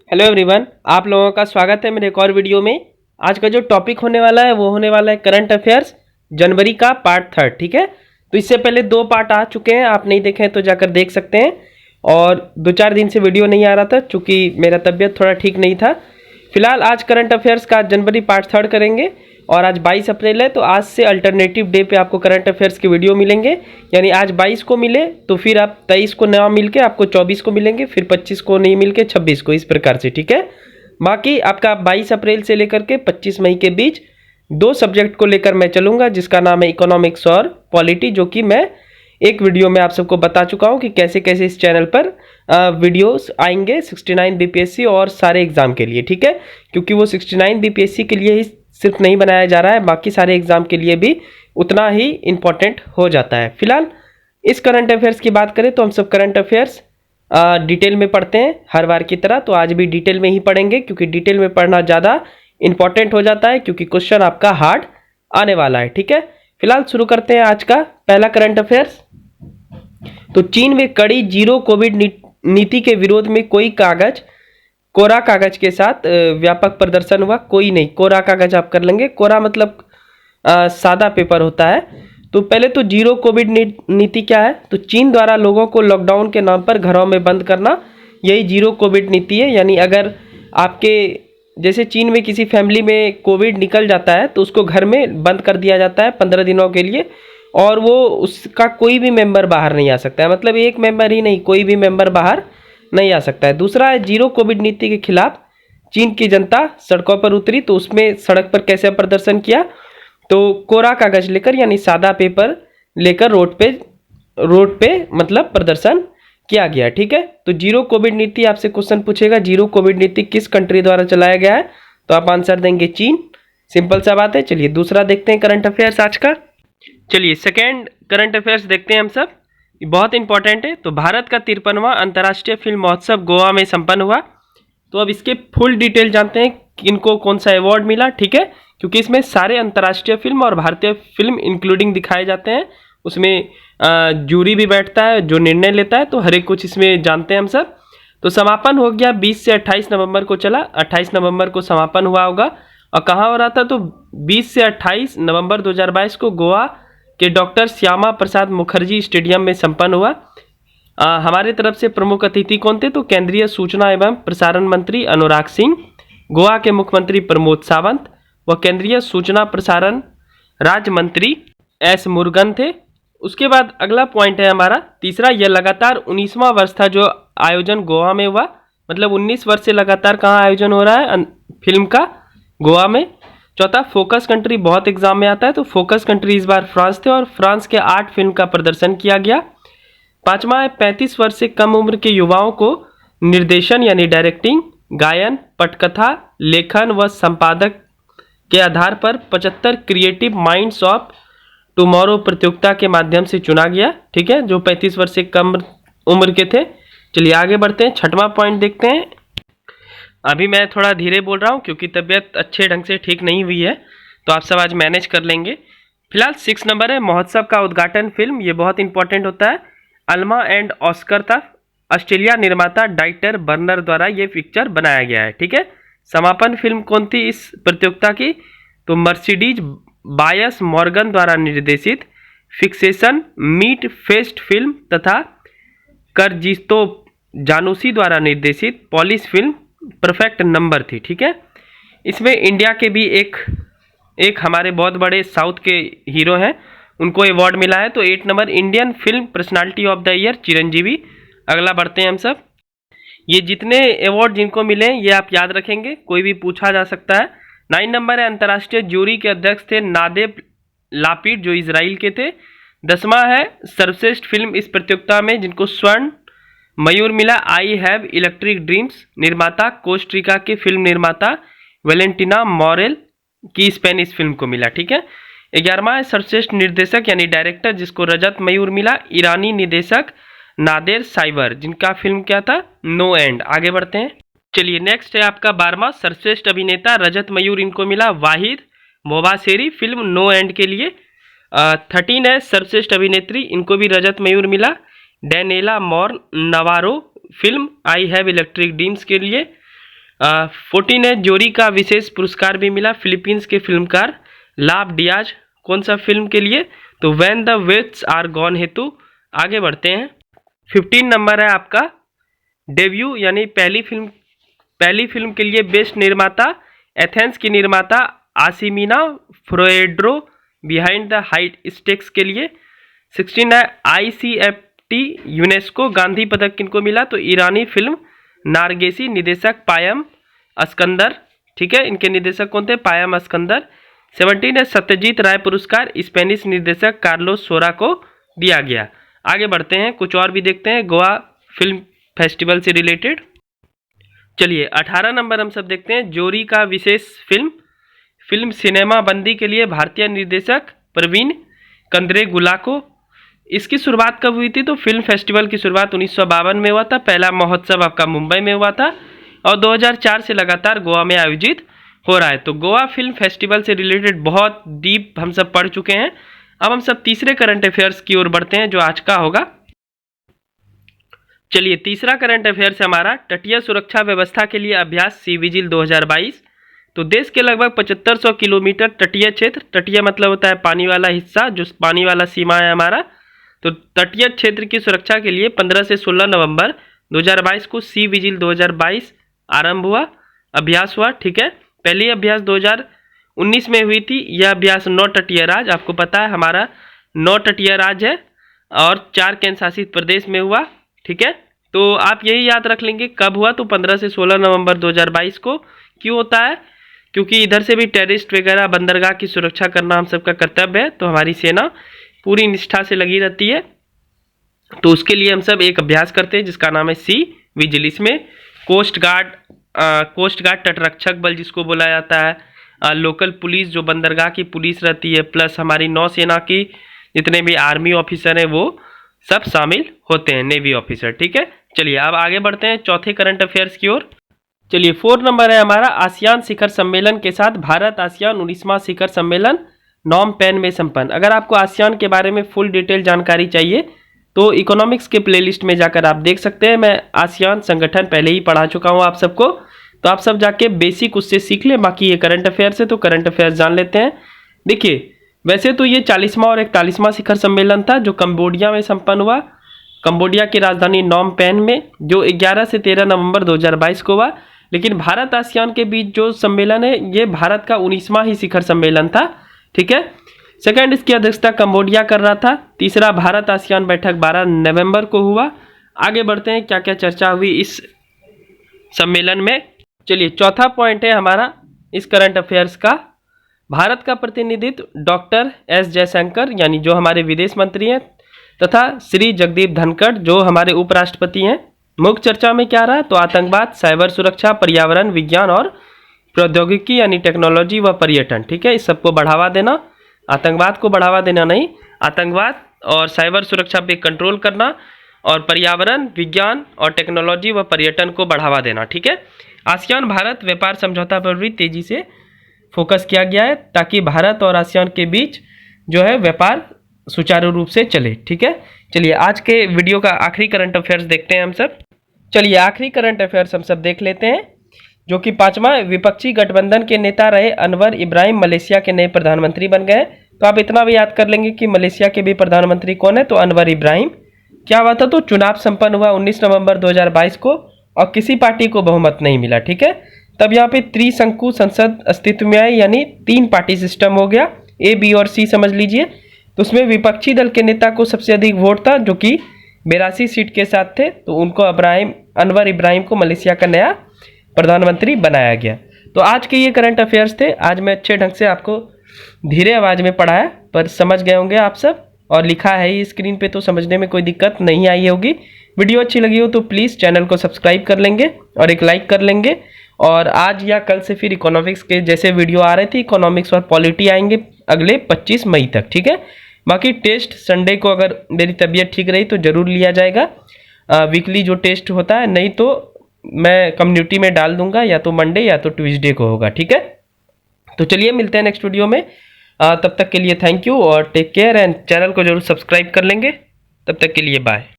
Hello everyone, आप लोगों का स्वागत है मेरे एक और वीडियो में। आज का जो टॉपिक होने वाला है वो होने वाला है करंट अफेयर्स जनवरी का पार्ट थर्ड। ठीक है, तो इससे पहले दो पार्ट आ चुके हैं, आप नहीं देखे हैं तो जाकर देख सकते हैं। और 2-4 दिन से वीडियो नहीं आ रहा था क्योंकि मेरा तबीयत थोड़ा ठीक नहीं था। फिलहाल आज करंट अफेयर्स का जनवरी पार्ट थर्ड करेंगे और आज 22 अप्रैल है, तो आज से अल्टरनेटिव डे पे आपको करंट अफेयर्स के वीडियो मिलेंगे। यानी आज 22 को मिले तो फिर आप 23 को ना मिल के आपको 24 को मिलेंगे, फिर 25 को नहीं मिल के 26 को, इस प्रकार से। ठीक है, बाकी आपका 22 अप्रैल से लेकर के 25 मई के बीच दो सब्जेक्ट को लेकर मैं चलूंगा, जिसका नाम है इकोनॉमिक्स और पॉलिटी, जो कि मैं एक वीडियो में आप सबको बता चुका हूं कि कैसे कैसे इस चैनल पर वीडियोस आएंगे 69 बीपीएससी और सारे एग्जाम के लिए। ठीक है, क्योंकि वो 69 बीपीएससी के लिए ही सिर्फ नहीं बनाया जा रहा है, बाकी सारे एग्जाम के लिए भी उतना ही इम्पोर्टेंट हो जाता है। फिलहाल इस करंट अफेयर्स की बात करें तो हम सब करंट अफेयर्स डिटेल में पढ़ते हैं हर बार की तरह, तो आज भी डिटेल में ही पढ़ेंगे क्योंकि डिटेल में पढ़ना ज़्यादा इंपॉर्टेंट हो जाता है, क्योंकि क्वेश्चन आपका हार्ड आने वाला है। ठीक है, फिलहाल शुरू करते हैं आज का पहला करंट अफेयर्स। तो चीन में कड़ी जीरो कोविड नीति के विरोध में कोरा कागज के साथ व्यापक प्रदर्शन हुआ। कोई नहीं, कोरा कागज आप कर लेंगे। कोरा मतलब सादा पेपर होता है। तो पहले तो जीरो कोविड नीति क्या है, तो चीन द्वारा लोगों को लॉकडाउन के नाम पर घरों में बंद करना, यही जीरो कोविड नीति है। यानी अगर आपके जैसे चीन में किसी फैमिली में कोविड निकल जाता है तो उसको घर में बंद कर दिया जाता है 15 दिनों के लिए, और वो उसका कोई भी मेंबर बाहर नहीं आ सकता है। मतलब एक मेंबर ही नहीं, कोई भी मेंबर बाहर नहीं आ सकता है। दूसरा है जीरो कोविड नीति के खिलाफ चीन की जनता सड़कों पर उतरी। तो उसमें सड़क पर कैसे प्रदर्शन किया, तो कोरा कागज लेकर यानी सादा पेपर लेकर रोड पे मतलब प्रदर्शन किया गया। ठीक है, तो जीरो कोविड नीति आपसे क्वेश्चन पूछेगा, जीरो कोविड नीति किस कंट्री द्वारा चलाया गया है, तो आप आंसर देंगे चीन। सिंपल सा बात है। चलिए दूसरा देखते हैं करंट अफेयर्स आज का। चलिए सेकेंड करंट अफेयर्स देखते हैं हम सब, बहुत इंपॉर्टेंट है। तो भारत का 53वां अंतर्राष्ट्रीय फिल्म महोत्सव गोवा में संपन्न हुआ। तो अब इसके फुल डिटेल जानते हैं किनको कौन सा अवार्ड मिला। ठीक है, क्योंकि इसमें सारे अंतर्राष्ट्रीय फिल्म और भारतीय फिल्म इंक्लूडिंग दिखाए जाते हैं। उसमें जूरी भी बैठता है जो निर्णय लेता है, तो हर एक कुछ इसमें जानते हैं हम सब। तो समापन हो गया 20 से 28 नवंबर को चला। 28 नवंबर को समापन हुआ होगा। और कहाँ हो रहा था, तो 20 से 28 नवंबर 2022 को गोवा के डॉक्टर श्यामा प्रसाद मुखर्जी स्टेडियम में संपन्न हुआ। हमारे तरफ से प्रमुख अतिथि कौन थे, तो केंद्रीय सूचना एवं प्रसारण मंत्री अनुराग सिंह, गोवा के मुख्यमंत्री प्रमोद सावंत व केंद्रीय सूचना प्रसारण राज्य मंत्री एस मुरुगन थे। उसके बाद अगला पॉइंट है हमारा तीसरा, यह लगातार 19वां वर्ष था जो आयोजन गोवा में हुआ। मतलब 19 वर्ष से लगातार कहाँ आयोजन हो रहा है फिल्म का, गोवा में। चौथा, फोकस कंट्री बहुत एग्जाम में आता है, तो फोकस कंट्री इस बार फ्रांस थे और फ्रांस के 8 फिल्म का प्रदर्शन किया गया। पांचवा है 35 वर्ष से कम उम्र के युवाओं को निर्देशन यानी डायरेक्टिंग, गायन, पटकथा, लेखन व संपादक के आधार पर 75 क्रिएटिव माइंड्स ऑफ टुमारो प्रतियोगिता के माध्यम से चुना गया। ठीक है, जो 35 वर्ष से कम उम्र के थे। चलिए आगे बढ़ते हैं, छठवां पॉइंट देखते हैं। अभी मैं थोड़ा धीरे बोल रहा हूँ क्योंकि तबीयत अच्छे ढंग से ठीक नहीं हुई है, तो आप सब आज मैनेज कर लेंगे। फिलहाल 6 नंबर है महोत्सव का उद्घाटन फिल्म, ये बहुत इंपॉर्टेंट होता है। अल्मा एंड ऑस्कर था, ऑस्ट्रेलिया निर्माता डाइटर बर्नर द्वारा ये पिक्चर बनाया गया है। ठीक है, समापन फिल्म कौन थी इस प्रतियोगिता की, तो मर्सिडीज बायस मॉर्गन द्वारा निर्देशित फिक्सेशन मीट फेस्ट फिल्म तथा करजिस्तो जानूसी द्वारा निर्देशित पॉलिश फिल्म परफेक्ट नंबर थी। ठीक है, इसमें इंडिया के भी एक हमारे बहुत बड़े साउथ के हीरो हैं, उनको अवार्ड मिला है। तो 8 number Indian film personality of the year Chiranjeevi. अगला बढ़ते हैं हम सब। ये जितने अवार्ड जिनको मिले ये आप याद रखेंगे, कोई भी पूछा जा सकता है। 9 नंबर है अंतर्राष्ट्रीय ज्यूरी के अध्यक्ष थे नादेब लापिड जो इजराइल के थे। 10वां है सर्वश्रेष्ठ फिल्म इस प्रतियोगिता में जिनको स्वर्ण मयूर मिला, आई हैव इलेक्ट्रिक ड्रीम्स। निर्माता कोस्टरिका के फिल्म निर्माता वेलेंटिना मॉरेल की स्पेनिश फिल्म को मिला। ठीक है, 11वां है सर्वश्रेष्ठ निर्देशक यानी डायरेक्टर जिसको रजत मयूर मिला, ईरानी निर्देशक नादेर साइबर जिनका फिल्म क्या था, नो एंड। आगे बढ़ते हैं। चलिए नेक्स्ट है आपका 12वां सर्वश्रेष्ठ अभिनेता, रजत मयूर इनको मिला वाहिद मोबासेरी फिल्म नो एंड के लिए। 13 है सर्वश्रेष्ठ अभिनेत्री, इनको भी रजत मयूर मिला, Daniela more नवारो film I have electric dreams के लिए। 14 है, जोरी का विशेष पुरस्कार भी मिला फिलीपींस के फिल्मकार लाभ डियाज, कौन सा फिल्म के लिए, तो when the weights are gone हेतु। आगे बढ़ते हैं। 15 नंबर है आपका डेब्यू यानी पहली फिल्म के लिए बेस्ट निर्माता एथेंस की निर्माता आसिमिना फ्रोएड्रो बिहाइंड द हाइट स्टेक्स के लिए। 16 है ICFT यूनेस्को गांधी पदक किनको मिला, तो ईरानी फिल्म नारगेसी, निदेशक पायम अस्कंदर, ठीक है, इनके निदेशक कौन थे, पायम अस्कंदर। 17 है सत्यजीत राय पुरस्कार स्पेनिश निर्देशक कार्लोस सोरा को दिया गया। आगे बढ़ते हैं, कुछ और भी देखते हैं गोवा फिल्म फेस्टिवल से रिलेटेड। चलिए 18 नंबर हम सब देखते हैं, जोरी का विशेष फिल्म सिनेमा बंदी के लिए भारतीय निर्देशक प्रवीण कंद्रेगुलाको। इसकी शुरुआत कब हुई थी, तो फिल्म फेस्टिवल की शुरुआत 1952 में हुआ था। पहला महोत्सव आपका मुंबई में हुआ था और 2004 से लगातार गोवा में आयोजित हो रहा है। तो गोवा फिल्म फेस्टिवल से रिलेटेड बहुत डीप हम सब पढ़ चुके हैं। अब हम सब तीसरे करंट अफेयर्स की ओर बढ़ते हैं जो आज का होगा। चलिए तीसरा करंट अफेयर्स हमारा तटीय सुरक्षा व्यवस्था के लिए अभ्यास सी विजिल 2022। तो देश के लगभग 7500 किलोमीटर तटीय क्षेत्र, तटीय मतलब होता है पानी वाला हिस्सा, जो पानी वाला सीमा है हमारा, तो तटीय क्षेत्र की सुरक्षा के लिए 15 से 16 नवंबर 2022 को सी विजिल 2022 आरंभ हुआ, अभ्यास हुआ, ठीक है। पहली अभ्यास 2019 में हुई थी। यह अभ्यास 9 तटीय राज्य, आपको पता है हमारा 9 तटीय राज्य है और 4 केंद्र शासित प्रदेश में हुआ, ठीक है। तो आप यही याद रख लेंगे कब हुआ, तो 15 से 16 नवंबर 2022 को। क्यों होता है, क्योंकि इधर से भी टेररिस्ट वगैरह बंदरगाह की सुरक्षा करना हम सबका कर्तव्य है, तो हमारी सेना पूरी निष्ठा से लगी रहती है। तो उसके लिए हम सब एक अभ्यास करते हैं जिसका नाम है सी विजिल। इसमें कोस्ट गार्ड तटरक्षक बल जिसको बोला जाता है, लोकल पुलिस जो बंदरगाह की पुलिस रहती है, प्लस हमारी नौसेना की जितने भी आर्मी ऑफिसर हैं वो सब शामिल होते हैं, नेवी ऑफिसर, ठीक है। चलिए अब आगे बढ़ते हैं चौथे करंट अफेयर्स की ओर। चलिए 4 नंबर है हमारा आसियान शिखर सम्मेलन के साथ भारत आसियान 19वां शिखर सम्मेलन नॉम पेन में संपन्न। अगर आपको आसियान के बारे में फुल डिटेल जानकारी चाहिए तो इकोनॉमिक्स के प्लेलिस्ट में जाकर आप देख सकते हैं। मैं आसियान संगठन पहले ही पढ़ा चुका हूं आप सबको, तो आप सब जाके बेसिक उससे सीख लें। बाकी ये करंट अफेयर्स है तो करंट अफेयर्स जान लेते हैं। देखिए वैसे तो ये 40वां और 41वां शिखर सम्मेलन था जो कंबोडिया में संपन्न हुआ, कंबोडिया की राजधानी नॉम पेन में, जो 11 से 13 नवंबर 2022 को हुआ। लेकिन भारत आसियान के बीच जो सम्मेलन है ये भारत का 19वां ही शिखर सम्मेलन था, ठीक है। सेकंड इसकी अध्यक्षता कंबोडिया कर रहा था। तीसरा भारत आसियान बैठक 12 नवंबर को हुआ। आगे बढ़ते हैं क्या क्या चर्चा हुई इस सम्मेलन में। चलिए चौथा पॉइंट है हमारा इस करंट अफेयर्स का, भारत का प्रतिनिधित्व डॉक्टर एस जयशंकर यानी जो हमारे विदेश मंत्री हैं तथा श्री जगदीप धनखड़ जो हमारे उपराष्ट्रपति हैं। मुख्य चर्चा में क्या रहा, तो आतंकवाद, साइबर सुरक्षा, पर्यावरण, विज्ञान और प्रौद्योगिकी यानी टेक्नोलॉजी व पर्यटन, ठीक है। इस सबको बढ़ावा देना, आतंकवाद को बढ़ावा देना नहीं, आतंकवाद और साइबर सुरक्षा पे कंट्रोल करना और पर्यावरण, विज्ञान और टेक्नोलॉजी व पर्यटन को बढ़ावा देना, ठीक है। आसियान भारत व्यापार समझौता पर भी तेजी से फोकस किया गया है ताकि भारत और आसियान के बीच जो है व्यापार सुचारू रूप से चले, ठीक है। चलिए आज के वीडियो का आखिरी करंट अफेयर्स देखते हैं हम सब। चलिए आखिरी करंट अफेयर्स हम सब देख लेते हैं जो कि 5वां विपक्षी गठबंधन के नेता रहे अनवर इब्राहिम मलेशिया के नए प्रधानमंत्री बन गए। तो आप इतना भी याद कर लेंगे कि मलेशिया के भी प्रधानमंत्री कौन है, तो अनवर इब्राहिम। क्या हुआ था, तो चुनाव संपन्न हुआ 19 नवंबर 2022 को और किसी पार्टी को बहुमत नहीं मिला, ठीक है। तब यहाँ पे त्रिशंकु संसद अस्तित्व में आई यानी 3 पार्टी सिस्टम हो गया, ए बी और सी समझ लीजिए। तो उसमें विपक्षी दल के नेता को सबसे अधिक वोट था जो कि 82 सीट के साथ थे, तो उनको अनवर इब्राहिम को मलेशिया का नया प्रधानमंत्री बनाया गया। तो आज के ये करंट अफेयर्स थे। आज मैं अच्छे ढंग से आपको धीरे आवाज़ में पढ़ाया पर समझ गए होंगे आप सब, और लिखा है ही स्क्रीन पे तो समझने में कोई दिक्कत नहीं आई होगी। वीडियो अच्छी लगी हो तो प्लीज़ चैनल को सब्सक्राइब कर लेंगे और एक लाइक कर लेंगे। और आज या कल से फिर इकोनॉमिक्स के जैसे वीडियो आ रहे थे, इकोनॉमिक्स और पॉलिटी आएंगे अगले 25 मई तक, ठीक है। बाकी टेस्ट संडे को अगर मेरी तबीयत ठीक रही तो ज़रूर लिया जाएगा, वीकली जो टेस्ट होता है, नहीं तो मैं कम्युनिटी में डाल दूंगा, या तो मंडे या तो ट्यूसडे को होगा, ठीक है। तो चलिए मिलते हैं नेक्स्ट वीडियो में, तब तक के लिए थैंक यू और टेक केयर, एंड चैनल को जरूर सब्सक्राइब कर लेंगे। तब तक के लिए बाय।